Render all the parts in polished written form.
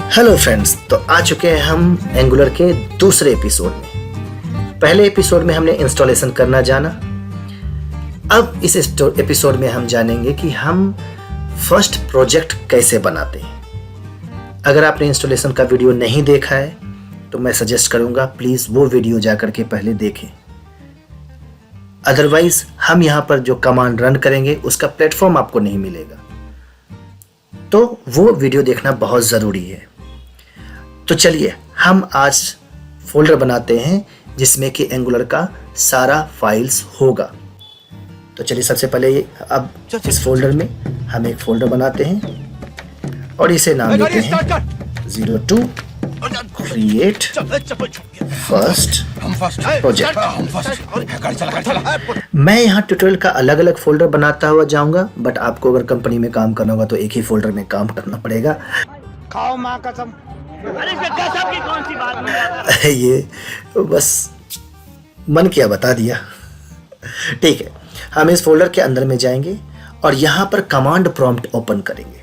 Hello friends, तो आ चुके हैं हम एंगुलर के दूसरे एपिसोड में। पहले एपिसोड में हमने इंस्टॉलेशन करना जाना। अब इस एपिसोड में हम जानेंगे कि हम फर्स्ट प्रोजेक्ट कैसे बनाते हैं। अगर आपने इंस्टॉलेशन का वीडियो नहीं देखा है तो मैं सजेस्ट करूंगा प्लीज़ वो वीडियो जाकर के पहले देखें। अदरवाइज हम यहाँ पर जो कमांड रन करेंगे उसका प्लेटफॉर्म आपको नहीं मिलेगा, तो वो वीडियो देखना बहुत ज़रूरी है। तो चलिए हम आज फोल्डर बनाते हैं जिसमें कि एंगुलर का सारा फाइल्स होगा। तो चलिए सबसे पहले अब इस फोल्डर में हम एक फोल्डर बनाते हैं और इसे नाम देते हैं 02 क्रिएट फर्स्ट प्रोजेक्ट। मैं यहाँ ट्यूटोरियल का अलग अलग फोल्डर बनाता हुआ जाऊंगा, बट आपको अगर कंपनी में काम करना होगा तो एक ही फोल्डर में काम करना पड़ेगा। खाओ माँ कसम। अरे गजब की कौन सी बात है? ये बस मन किया बता दिया। ठीक है, हम इस फोल्डर के अंदर में जाएंगे और यहाँ पर कमांड प्रॉम्प्ट ओपन करेंगे।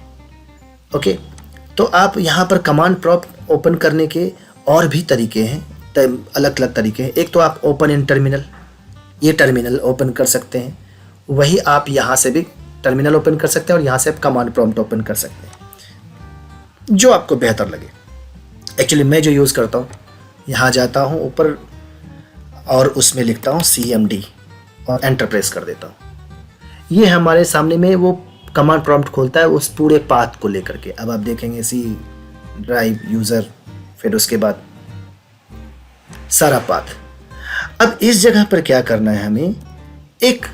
ओके, तो आप यहाँ पर कमांड प्रॉम्प्ट ओपन करने के और भी तरीके हैं, अलग अलग तरीके हैं। एक तो आप ओपन इन टर्मिनल, ये टर्मिनल ओपन कर सकते हैं। वही आप यहाँ से भी टर्मिनल ओपन कर सकते हैं और यहाँ से आप कमांड प्रॉम्प्ट ओपन कर सकते हैं, जो आपको बेहतर लगे। एक्चुअली मैं जो यूज़ करता हूँ, यहाँ जाता हूँ ऊपर और उसमें लिखता हूँ CMD और एंटर प्रेस कर देता हूँ। ये हमारे सामने में वो कमांड प्रॉम्प्ट खोलता है उस पूरे पाथ को लेकर के। अब आप देखेंगे C ड्राइव यूज़र, फिर उसके बाद सारा पाथ। अब इस जगह पर क्या करना है, हमें एक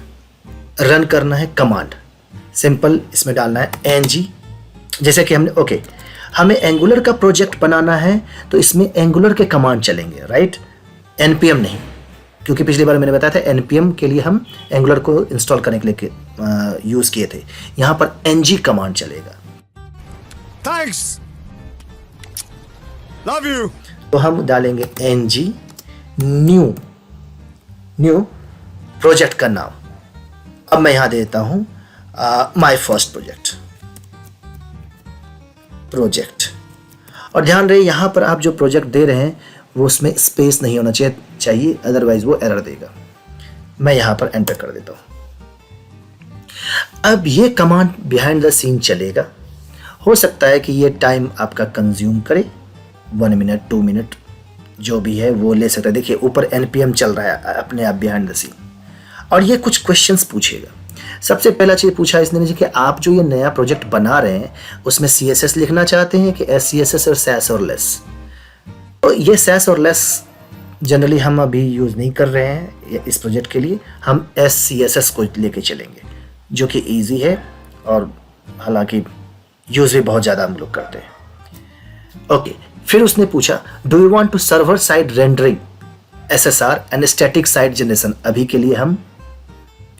रन करना है कमांड। सिंपल इसमें डालना है ng, जैसे कि हमने हमें एंगुलर का प्रोजेक्ट बनाना है तो इसमें एंगुलर के कमांड चलेंगे, राइट? npm नहीं, क्योंकि पिछली बार मैंने बताया था npm के लिए हम एंगुलर को इंस्टॉल करने के लिए यूज़ किए थे। यहाँ पर ng कमांड चलेगा। Thanks, love you. तो हम डालेंगे ng न्यू प्रोजेक्ट का नाम। अब मैं यहाँ देता हूँ माय फर्स्ट प्रोजेक्ट। और ध्यान रहे यहाँ पर आप जो प्रोजेक्ट दे रहे हैं वो उसमें स्पेस नहीं होना चाहिए, अदरवाइज वो एरर देगा। मैं यहाँ पर एंटर कर देता हूँ। अब ये कमांड बिहाइंड द सीन चलेगा। हो सकता है कि ये टाइम आपका कंज्यूम करे, 1 मिनट 2 मिनट जो भी है वो ले सकता है। देखिए ऊपर npm चल रहा है अपने आप बिहाइंड द सीन, और ये कुछ क्वेश्चंस पूछेगा। सबसे पहला चीज़ पूछा इसने कि आप जो ये नया प्रोजेक्ट बना रहे हैं उसमें CSS लिखना चाहते हैं कि SCSS और SAS और लेस। तो ये SAS और लेस जनरली हम अभी यूज़ नहीं कर रहे हैं इस प्रोजेक्ट के लिए। हम SCSS को लेके चलेंगे, जो कि ईजी है और हालांकि यूज़ भी बहुत ज़्यादा हम लोग करते हैं। ओके, फिर उसने पूछा do you want to server side rendering SSR and static side generation. अभी के लिए हम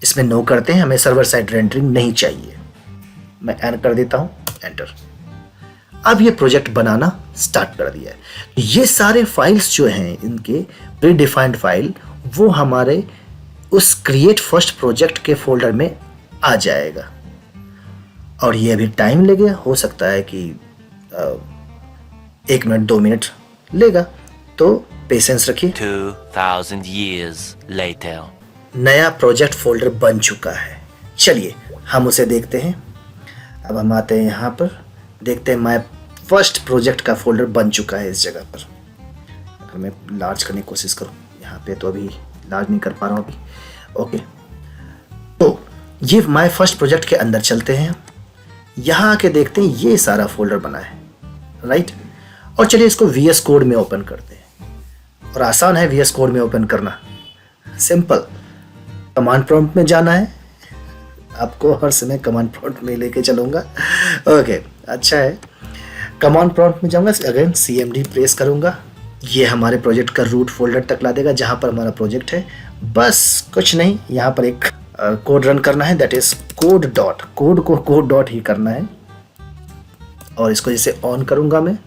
इसमें नो करते हैं, हमें सर्वर साइड रेंडरिंग नहीं चाहिए। मैं एंटर कर देता हूं, एंटर। अब ये प्रोजेक्ट बनाना स्टार्ट कर दिया है। ये सारे फाइल्स जो हैं इनके प्री डिफाइंड फाइल, वो हमारे उस क्रिएट फर्स्ट प्रोजेक्ट के फोल्डर में आ जाएगा। और ये अभी टाइम लगेगा, हो सकता है कि 1 मिनट 2 मिनट लेगा, तो पेशेंस रखिए। 2000 years later. नया प्रोजेक्ट फोल्डर बन चुका है। चलिए हम उसे देखते हैं। अब हम आते हैं यहाँ पर, देखते हैं माय फर्स्ट प्रोजेक्ट का फोल्डर बन चुका है इस जगह पर। अगर मैं लार्ज करने की कोशिश करूँ यहाँ पे, तो अभी लार्ज नहीं कर पा रहा हूँ अभी। ओके, तो ये माय फर्स्ट प्रोजेक्ट के अंदर चलते हैं। यहाँ आके देखते हैं ये सारा फोल्डर बना है, राइट? और चलिए इसको VS कोड में ओपन करते हैं। और आसान है VS कोड में ओपन करना, सिंपल। कमांड प्रॉम्प्ट में जाना है, आपको हर समय कमांड प्रॉम्प्ट में लेके चलूँगा। ओके, अच्छा है। कमांड प्रॉम्प्ट में जाऊँगा, अगेन CMD प्रेस करूँगा। ये हमारे प्रोजेक्ट का रूट फोल्डर तक ला देगा जहाँ पर हमारा प्रोजेक्ट है। बस कुछ नहीं, यहाँ पर एक कोड रन करना है, दैट इज़ कोड को कोड डॉट ही करना है। और इसको जैसे ऑन करूँगा मैं,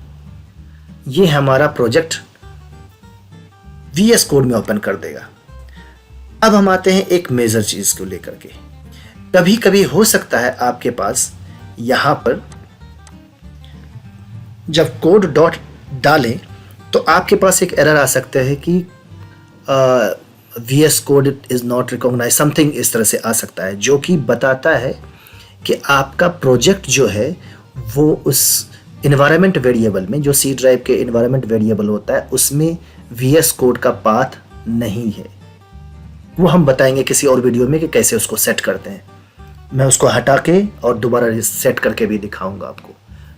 ये हमारा प्रोजेक्ट VS कोड में ओपन कर देगा। अब हम आते हैं एक मेजर चीज़ को लेकर के। कभी कभी हो सकता है आपके पास यहाँ पर जब कोड डॉट डालें तो आपके पास एक एरर आ सकता है कि VS code is not recognize, something इस तरह से आ सकता है, जो कि बताता है कि आपका प्रोजेक्ट जो है वो उस इन्वायरमेंट वेरिएबल में, जो सी ड्राइव के इन्वायरमेंट वेरिएबल होता है, उसमें VS कोड का पाथ नहीं है। वो हम बताएंगे किसी और वीडियो में कि कैसे उसको सेट करते हैं। मैं उसको हटा के और दोबारा सेट करके भी दिखाऊंगा आपको।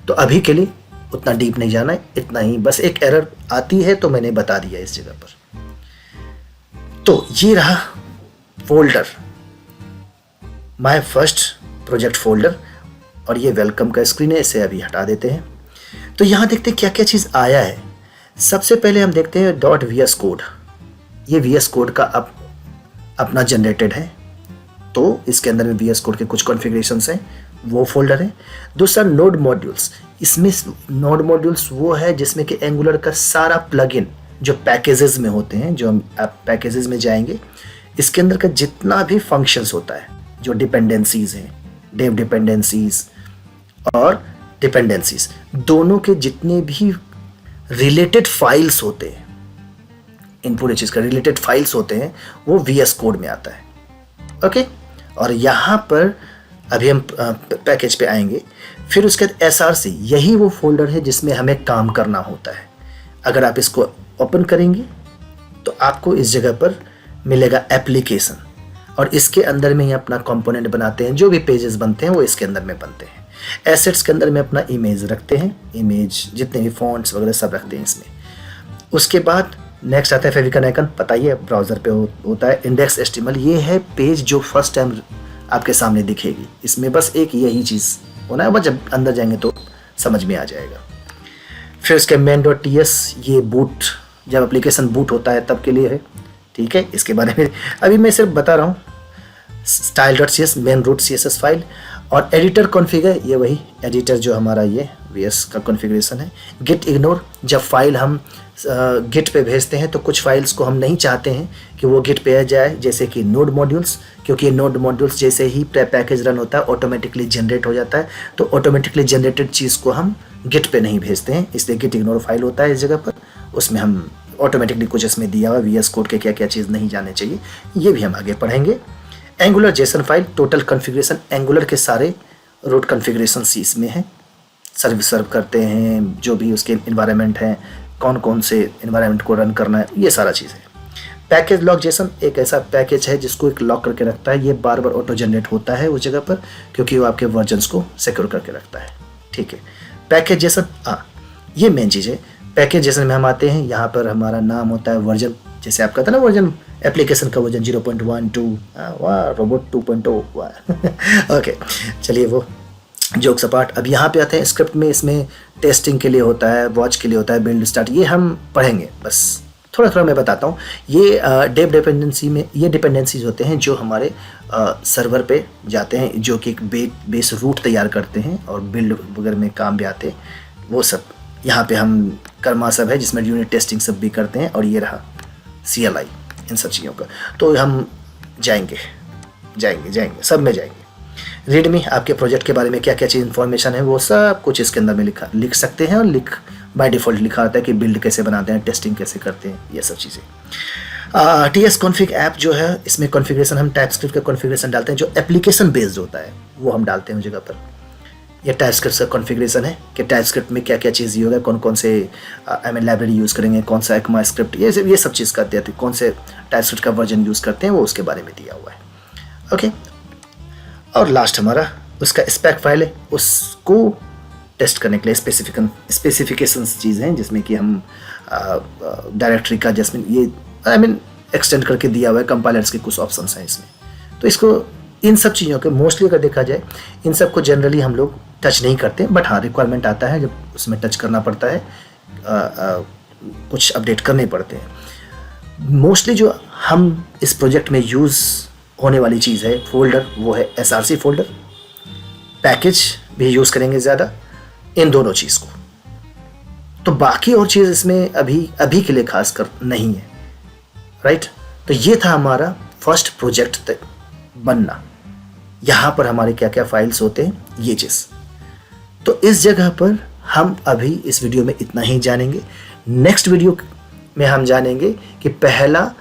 तो अभी के लिए उतना डीप नहीं जाना है, इतना ही बस एक एरर आती है तो मैंने बता दिया इस जगह पर। तो ये रहा folder, my first project folder, और ये वेलकम का स्क्रीन है, इसे अभी हटा देते हैं। तो यहाँ देखते हैं क्या क्या चीज़ आया है। सबसे पहले हम देखते हैं .VS कोड। ये VS कोड का अपना जनरेटेड है, तो इसके अंदर में VS कोड के कुछ कॉन्फ़िगरेशंस हैं, वो फोल्डर है। दूसरा नोड मॉड्यूल्स, इसमें नोड मॉड्यूल्स वो है जिसमें कि एंगुलर का सारा प्लगइन जो पैकेजेस में होते हैं, जो हम आप पैकेजेस में जाएंगे, इसके अंदर का जितना भी फंक्शंस होता है, जो डिपेंडेंसीज हैं, डेव डिपेंडेंसीज और डिपेंडेंसीज, दोनों के जितने भी रिलेटेड फाइल्स होते हैं, इन पूरी चीज़ का रिलेटेड फाइल्स होते हैं, वो VS कोड में आता है। ओके, और यहाँ पर अभी हम पैकेज पे आएंगे। फिर उसके बाद SRC, यही वो फोल्डर है जिसमें हमें काम करना होता है। अगर आप इसको ओपन करेंगे तो आपको इस जगह पर मिलेगा एप्लीकेशन, और इसके अंदर में ही अपना कंपोनेंट बनाते हैं, जो भी पेजेस बनते हैं वो इसके अंदर में बनते हैं। एसेट्स के अंदर में अपना इमेज रखते हैं, इमेज जितने भी फॉन्ट्स वगैरह सब रखते हैं इसमें। उसके बाद नेक्स्ट आता है फेविकन आइकन, पता ही है ब्राउज़र पे होता है। इंडेक्स HTML, ये है पेज जो फर्स्ट टाइम आपके सामने दिखेगी, इसमें बस एक यही चीज़ होना है, बस जब अंदर जाएंगे तो समझ में आ जाएगा। फिर उसके main.ts, ये बूट, जब एप्लीकेशन बूट होता है तब के लिए है, ठीक है। इसके बारे में अभी मैं सिर्फ बता रहा हूँ। style.cs main root CSS file, और एडिटर कॉन्फ़िगर, ये वही एडिटर जो हमारा ये VS का कॉन्फ़िगरेशन है। गिट इग्नोर, जब फाइल हम गिट पे भेजते हैं तो कुछ फाइल्स को हम नहीं चाहते हैं कि वो गिट पे आ जाए, जैसे कि नोड मॉड्यूल्स, क्योंकि नोड मॉड्यूल्स जैसे ही पैकेज रन होता है ऑटोमेटिकली जनरेट हो जाता है, तो ऑटोमेटिकली जनरेटेड चीज़ को हम गिट पे नहीं भेजते हैं, इसलिए गिट इग्नोर फाइल होता है इस जगह पर। उसमें हम ऑटोमेटिकली कुछ इसमें दिया हुआ VS कोड के क्या क्या चीज़ नहीं जाने चाहिए, ये भी हम आगे पढ़ेंगे। Angular JSON file, total configuration, angular के सारे रूट कॉन्फ़िगरेशन इसमें है, सर्व करते हैं, जो भी उसके इन्वायरमेंट हैं, कौन कौन से इन्वायरमेंट को रन करना है, ये सारा चीज़ है। पैकेज लॉक जेसन एक ऐसा पैकेज है जिसको एक लॉक करके रखता है, ये बार बार ऑटो जनरेट होता है उस जगह पर, क्योंकि वो आपके वर्जन्स को सिक्योर करके रखता है, ठीक है। पैकेज जेसन, हाँ ये मेन चीज़ है। पैकेज जेसन में हम आते हैं, यहाँ पर हमारा नाम होता है वर्जन, जैसे आपका था ना वर्जन, एप्लीकेशन का वर्जन 0.12, वाह रोबोट 2.0, वाह ओके, चलिए वो जोक्स अपार्ट। अब यहाँ पे आते हैं स्क्रिप्ट में, इसमें टेस्टिंग के लिए होता है, वॉच के लिए होता है, बिल्ड स्टार्ट, ये हम पढ़ेंगे, बस थोड़ा थोड़ा मैं बताता हूँ। ये डेव डिपेंडेंसी में ये डिपेंडेंसीज होते हैं जो हमारे सर्वर पे जाते हैं, जो कि एक बेस रूट तैयार करते हैं और बिल्ड वगैरह में काम भी आते हैं, वो सब यहाँ पे हम कर्मा सब है जिसमें यूनिट टेस्टिंग सब भी करते हैं। और ये रहा CLI, इन सब चीज़ों का, तो हम जाएंगे सब में जाएंगे। रीडमी, आपके प्रोजेक्ट के बारे में क्या क्या चीज़ इन्फॉर्मेशन है वो सब कुछ इसके अंदर में लिख सकते हैं, और बाय डिफ़ॉल्ट लिखा आता है कि बिल्ड कैसे बनाते हैं, टेस्टिंग कैसे करते हैं, ये सब चीज़ें। TS कॉन्फ़िग ऐप जो है, इसमें कॉन्फ़िगरेशन हम टाइपस्क्रिप्ट का कॉन्फ़िगरेशन डालते हैं, जो एप्लीकेशन बेस्ड होता है वो हम डालते हैं उस जगह पर। ये टाइपस्क्रिप्ट का कॉन्फ़िगरेशन है कि टाइपस्क्रिप्ट में क्या क्या चीज़ होगा, कौन कौन से लाइब्रेरी यूज़ करेंगे, कौन सा ECMAScript, ये सब चीज़ करते हैं, कौन से टाइपस्क्रिप्ट का वर्जन यूज़ करते हैं, वो उसके बारे में दिया हुआ है। ओके, और लास्ट हमारा उसका स्पेक फाइल है, उसको टेस्ट करने के लिए स्पेसिफिकेशंस चीज़ हैं, जिसमें कि हम डायरेक्टरी का जैसमें ये एक्सटेंड करके दिया हुआ है, कंपाइलर्स के कुछ ऑप्शंस हैं इसमें। तो इसको इन सब चीज़ों के मोस्टली अगर देखा जाए, इन सब को जनरली हम लोग टच नहीं करते, बट हाँ रिक्वायरमेंट आता है जब उसमें टच करना पड़ता है, कुछ अपडेट करने पड़ते हैं। मोस्टली जो हम इस प्रोजेक्ट में यूज़ होने वाली चीज़ है फोल्डर, वो है SRC फोल्डर। पैकेज भी यूज़ करेंगे ज़्यादा, इन दोनों चीज़ को। तो बाकी और चीज़ इसमें अभी के लिए खास कर नहीं है, राइट। तो ये था हमारा फर्स्ट प्रोजेक्ट तक बनना। यहाँ पर हमारे क्या क्या फाइल्स होते हैं, ये चीज़। तो इस जगह पर हम अभी इस वीडियो में इतना ही जानेंगे। नेक्स्ट वीडियो में हम जानेंगे कि पहला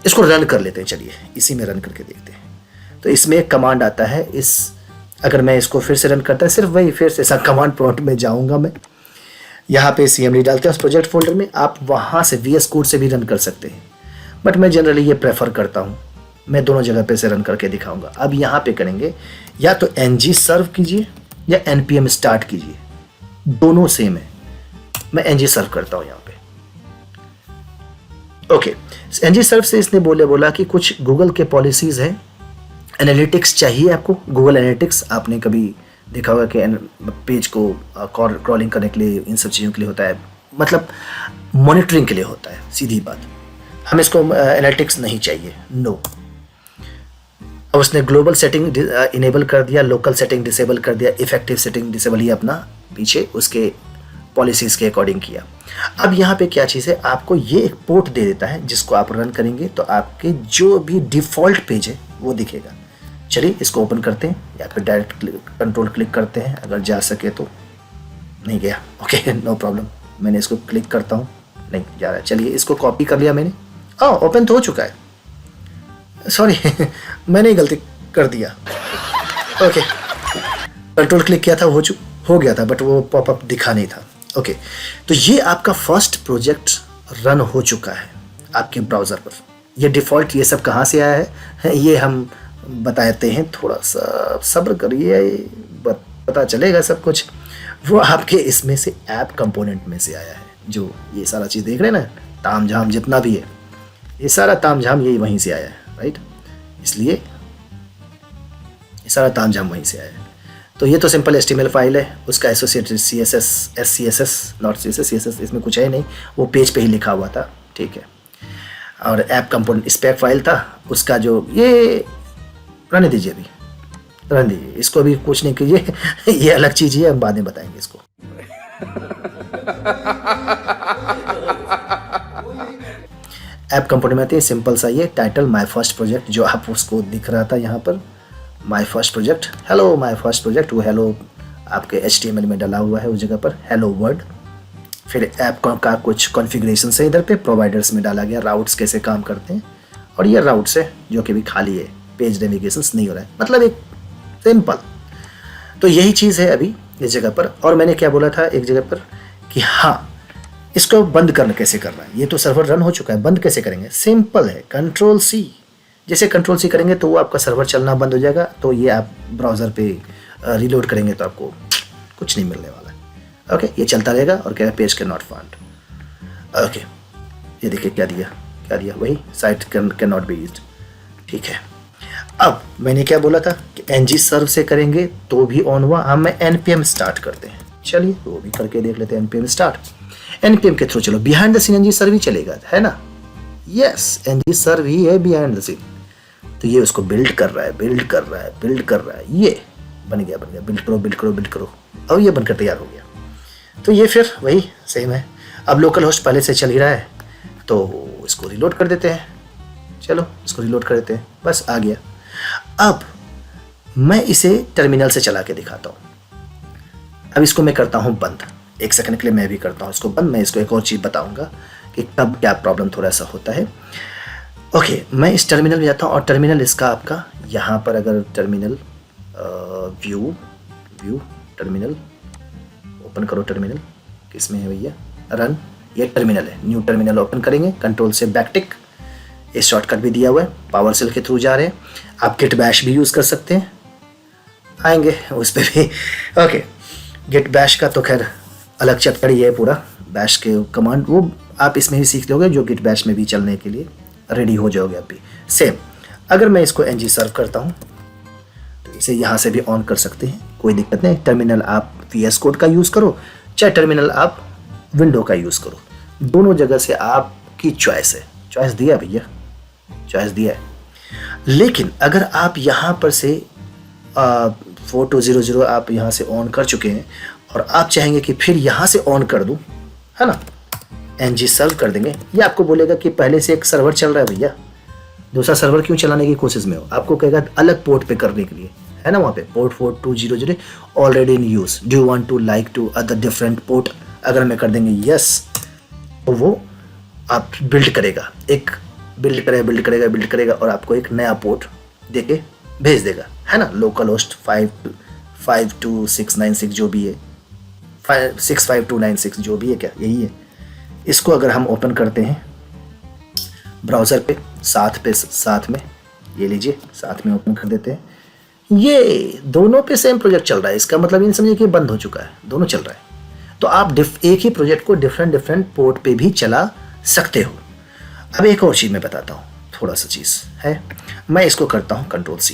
इसको रन कर लेते हैं। चलिए इसी में रन करके देखते हैं। तो इसमें एक कमांड आता है, अगर मैं इसको फिर से रन करता है, सिर्फ वही फिर से ऐसा कमांड प्रॉम्प्ट में जाऊंगा मैं, यहाँ पे CMD डालते हैं उस प्रोजेक्ट फोल्डर में। आप वहाँ से VS कोड से भी रन कर सकते हैं, बट मैं जनरली ये प्रेफर करता हूँ। मैं दोनों जगह पे से रन करके दिखाऊंगा। अब यहाँ पे करेंगे, या तो ng सर्व कीजिए या npm स्टार्ट कीजिए, दोनों सेम है। मैं ng सर्व करता हूँ यहाँ पे। ओके, ng सर्व से इसने बोला कि कुछ गूगल के पॉलिसीज है। एनालिटिक्स चाहिए आपको, गूगल एनालिटिक्स आपने कभी देखा होगा कि पेज को क्रॉलिंग करने के लिए, इन सब चीज़ों के लिए होता है, मतलब मॉनिटरिंग के लिए होता है, सीधी बात। हम इसको एनालिटिक्स नहीं चाहिए, नो। अब उसने ग्लोबल सेटिंग इनेबल कर दिया, लोकल सेटिंग डिसेबल कर दिया, इफेक्टिव सेटिंग डिसेबल ही अपना पीछे उसके पॉलिसीज के अकॉर्डिंग किया। अब यहाँ पे क्या चीज़ है, आपको ये एक पोर्ट दे देता है जिसको आप रन करेंगे तो आपके जो भी डिफ़ॉल्ट पेज है वो दिखेगा। चलिए इसको ओपन करते हैं, या फिर डायरेक्ट कंट्रोल क्लिक करते हैं अगर जा सके तो। नहीं गया, ओके नो प्रॉब्लम। मैंने इसको क्लिक करता हूँ, नहीं जा रहा है। चलिए इसको कॉपी कर लिया मैंने, ओपन तो हो चुका है, सॉरी मैंने ही गलती कर दिया। ओके, कंट्रोल क्लिक किया था, हो गया था, बट वो पॉपअप दिखा नहीं था। ओके, तो ये आपका फर्स्ट प्रोजेक्ट रन हो चुका है आपके ब्राउज़र पर। ये डिफ़ॉल्ट ये सब कहाँ से आया है ये हम बताते हैं, थोड़ा सा सब्र करिए, पता चलेगा सब कुछ। वो आपके इसमें से ऐप कंपोनेंट में से आया है। जो ये सारा चीज़ देख रहे हैं ना, ताम झाम जितना भी है, ये सारा ताम झाम यही वहीं से आया है, राइट। इसलिए ये सारा ताम झाम वहीं से आया है। तो ये तो सिंपल HTML फाइल है, उसका एसोसिएटेड CSS नॉट CSS इसमें कुछ है नहीं, वो पेज पे ही लिखा हुआ था, ठीक है। और ऐप कंपोनेंट स्पेक फाइल था उसका, जो ये रहने दीजिए, अभी रहने दीजिए, इसको अभी कुछ नहीं कीजिए ये अलग चीज़ है, हम बाद में बताएंगे इसको। ऐप कंपोनेंट में आती है सिंपल सा ये टाइटल माय फर्स्ट प्रोजेक्ट, जो आप उसको दिख रहा था यहाँ पर, my first project, hello my first project. वो हेलो आपके HTML में डाला हुआ है उस जगह पर, हेलो वर्ड। फिर ऐप का कुछ कॉन्फ़िगरेशन है इधर पे, प्रोवाइडर्स में डाला गया, राउट्स कैसे काम करते हैं, और ये राउट्स है जो कि भी खाली है, पेज नेविगेशंस नहीं हो रहा है, मतलब एक सिंपल। तो यही चीज़ है अभी इस जगह पर। और मैंने क्या बोला था एक जगह पर कि हाँ, इसको बंद करना कैसे करना है। ये तो सर्वर रन हो चुका है, बंद कैसे करेंगे, सिंपल है, Ctrl+C। जैसे Ctrl+C करेंगे तो वो आपका सर्वर चलना बंद हो जाएगा। तो ये आप ब्राउज़र पे रीलोड करेंगे तो आपको कुछ नहीं मिलने वाला है। ओके, ये चलता रहेगा और क्या, page can not found. Okay, ये देखिए क्या दिया, वही site can not be used, ठीक है। अब मैंने क्या बोला था कि ng सर्व से करेंगे तो भी ऑन हुआ। हम npm स्टार्ट करते हैं, चलिए वो भी करके देख लेते हैं। npm स्टार्ट, npm के थ्रू चलो, बिहाइंड द सीन ng सर्व ही चलेगा, है ना। यस, ng सर्व ही है बिहाइंड द सीन। तो ये उसको बिल्ड कर रहा है, ये बन गया, बिल्ड करो, अब ये बनकर तैयार हो गया। तो ये फिर वही सेम है। अब लोकल होस्ट पहले से चल ही रहा है तो इसको रिलोड कर देते हैं। चलो इसको रिलोड कर देते हैं, बस आ गया। अब मैं इसे टर्मिनल से चला के दिखाता हूँ। अब इसको मैं करता हूँ बंद, 1 सेकंड के लिए मैं भी करता हूँ इसको बंद। मैं इसको एक और चीज़ बताऊँगा कि कब क्या प्रॉब्लम थोड़ा सा होता है। ओके, मैं इस टर्मिनल में जाता हूँ और टर्मिनल इसका आपका यहाँ पर, अगर टर्मिनल व्यू टर्मिनल ओपन करो, टर्मिनल किस में है भैया, रन, ये टर्मिनल है। न्यू टर्मिनल ओपन करेंगे, कंट्रोल से बैकटिक, ये शॉर्टकट भी दिया हुआ है, पावर सेल के थ्रू जा रहे हैं। आप गिट बैश भी यूज़ कर सकते हैं, आएंगे उस पर भी। ओके, गिट बैश का तो खैर अलग चटकड़ी है, पूरा बैश के कमांड वो आप इसमें ही सीख लोगे, जो गिट बैश में भी चलने के लिए रेडी हो जाओगे आप भी। सेम, अगर मैं इसको ng सर्व करता हूँ तो इसे यहाँ से भी ऑन कर सकते हैं, कोई दिक्कत नहीं। टर्मिनल आप VS कोड का यूज़ करो, चाहे टर्मिनल आप विंडो का यूज़ करो, दोनों जगह से आपकी चॉइस है। चॉइस दिया भैया, चॉइस दिया है। लेकिन अगर आप यहाँ पर से 4200 आप यहाँ से ऑन कर चुके हैं और आप चाहेंगे कि फिर यहाँ से ऑन कर दूँ, है ना, ng सर्व कर देंगे, ये आपको बोलेगा कि पहले से एक सर्वर चल रहा है भैया, दूसरा सर्वर क्यों चलाने की कोशिश में हो, आपको कहेगा अलग पोर्ट पे करने के लिए, है ना, वहाँ पे port 4200 already in use, do you want to like to other different port, अगर मैं कर देंगे यस तो वो आप बिल्ड करेगा, एक बिल्ड करेगा और आपको एक नया पोर्ट देके भेज देगा, है ना। लोकल होस्ट 52696 जो भी है, 65296 जो भी है, क्या यही है। इसको अगर हम ओपन करते हैं ब्राउज़र पे साथ में ये लीजिए, साथ में ओपन कर देते हैं, ये दोनों पे सेम प्रोजेक्ट चल रहा है। इसका मतलब ये समझिए कि बंद हो चुका है, दोनों चल रहा है। तो आप एक ही प्रोजेक्ट को डिफरेंट पोर्ट पे भी चला सकते हो। अब एक और चीज़ मैं बताता हूँ, थोड़ा सा चीज़ है, मैं इसको करता हूँ Ctrl+C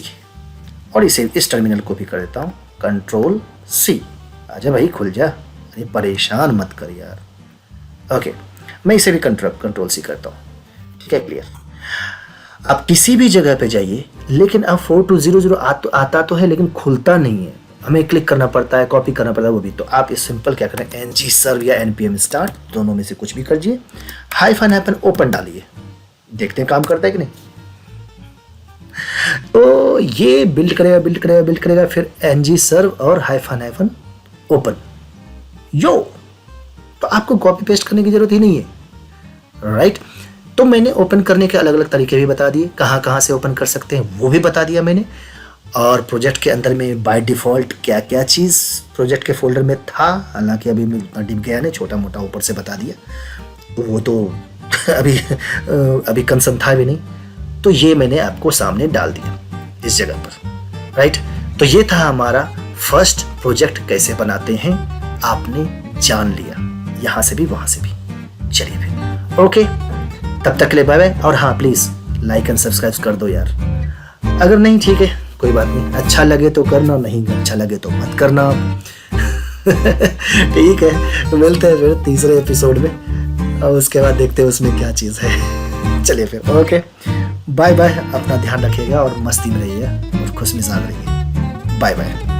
और इस टर्मिनल को भी कर देता हूँ Ctrl+C। आजा भाई खुल जा, अरे परेशान मत कर यार। ओके, मैं इसे भी Ctrl+C करता हूँ, ठीक है, क्लियर। आप किसी भी जगह पे जाइए, लेकिन अब 4200 आता तो है लेकिन खुलता नहीं है, हमें क्लिक करना पड़ता है, कॉपी करना पड़ता है वो भी। तो आप इस सिंपल क्या करें, ng-serve या npm start दोनों में से कुछ भी करिए, --- ओपन डालिए, देखते हैं काम करता है कि नहीं। तो ये बिल्ड करेगा, फिर ng-serve और --- ओपन यो, तो आपको कॉपी पेस्ट करने की जरूरत ही नहीं है, राइट। तो मैंने ओपन करने के अलग अलग तरीके भी बता दिए, कहाँ से ओपन कर सकते हैं वो भी बता दिया मैंने, और प्रोजेक्ट के अंदर में बाय डिफ़ॉल्ट क्या क्या चीज़ प्रोजेक्ट के फोल्डर में था, हालांकि अभी मैं डिप गया ने, छोटा मोटा ऊपर से बता दिया, तो वो तो अभी कंसर्न था भी नहीं, तो ये मैंने आपको सामने डाल दिया इस जगह पर, राइट। तो ये था हमारा फर्स्ट प्रोजेक्ट कैसे बनाते हैं, आपने जान लिया, यहाँ से भी वहाँ से भी। चलिए फिर ओके, तब तक के लिए बाय बाय। और हाँ, प्लीज़ लाइक एंड सब्सक्राइब कर दो यार, अगर नहीं ठीक है कोई बात नहीं, अच्छा लगे तो करना, नहीं अच्छा लगे तो मत करना। ठीक है, तो मिलते हैं फिर तीसरे एपिसोड में, और उसके बाद देखते हैं उसमें क्या चीज़ है। चलिए फिर ओके, बाय बाय, अपना ध्यान रखिएगा और मस्ती में रहिए और खुश मिजाज रहिए। Bye bye.